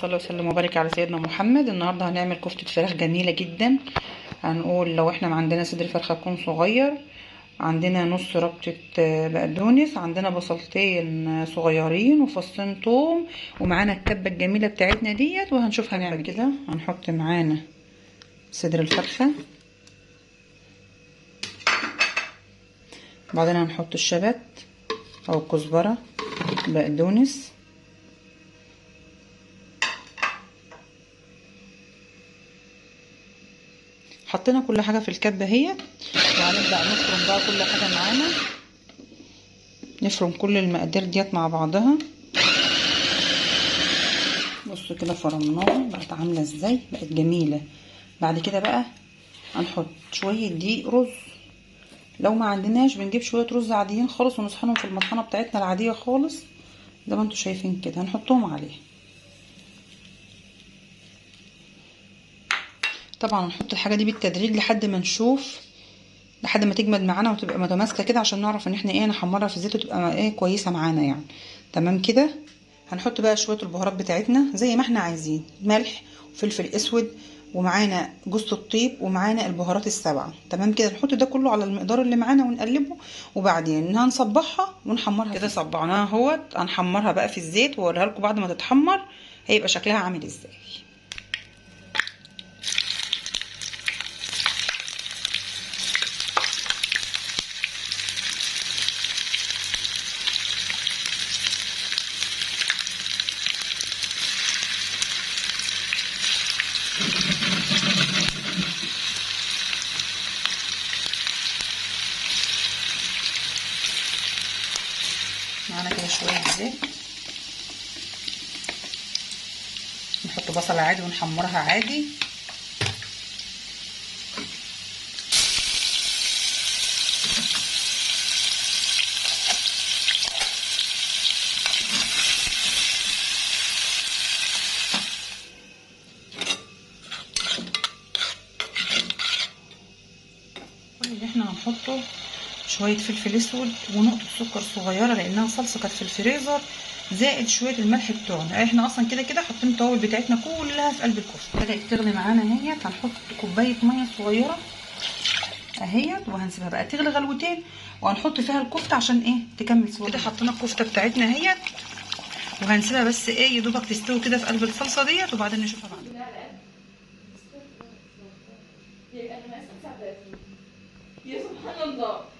صل وسلم وبارك على سيدنا محمد. النهارده هنعمل كفتة فراخ جميلة جدا. هنقول لو احنا ما عندنا صدر فرخة يكون صغير، عندنا نص ربطة بقدونس، عندنا بصلتين صغيرين وفصين توم، ومعانا الكبة الجميلة بتاعتنا ديت. وهنشوف هنعمل كده. هنحط معانا صدر الفرخة، بعدين هنحط الشبت او الكزبرة، بقدونس، حطينا كل حاجه في الكبه اهي. وهنبدا نفرم بقى كل حاجه معانا، نفرم كل المقادير ديت مع بعضها. بصوا كده فرمناها بقت عامله ازاي، بقت جميله. بعد كده بقى هنحط شويه دقيق رز. لو ما عندناش بنجيب شويه رز عاديين خالص ونسخنهم في المطحنه بتاعتنا العاديه خالص زي ما انتم شايفين كده، هنحطهم عليه. طبعا هنحط الحاجه دي بالتدريج لحد ما نشوف، لحد ما تجمد معانا وتبقى متماسكه كده، عشان نعرف ان احنا ايه نحمرها في الزيت وتبقى ايه كويسه معانا يعني. تمام كده. هنحط بقى شويه البهارات بتاعتنا زي ما احنا عايزين، ملح وفلفل اسود، ومعانا جوز الطيب، ومعانا البهارات السبعه. تمام كده. نحط ده كله على المقدار اللي معانا ونقلبه، وبعدين هنصبعها ونحمرها كده. صبعناها اهوت، هنحمرها بقى في الزيت واوريها لكم بعد ما تتحمر هيبقى شكلها عامل ازاي. معانا كده شويه زيت، نحط بصله عادي ونحمرها عادي. كل اللي احنا هنحطه شويه فلفل اسود ونقطه سكر صغيره لانها صلصه كانت في الفريزر، زائد شويه الملح بتوعنا. احنا اصلا كده كده حاطين التوابل بتاعتنا كلها في قلب الكفته. بدات تغلي معانا اهيت، هنحط كوبايه ميه صغيره اهيت، وهنسيبها بقى تغلي غلوتين، وهنحط فيها الكفته عشان ايه تكمل سوا. كده حطينا الكفته بتاعتنا اهيت، وهنسيبها بس ايه يدوبك تستوي كده في قلب الصلصه ديت، وبعدين نشوفها بعدين. يا سبحان الله.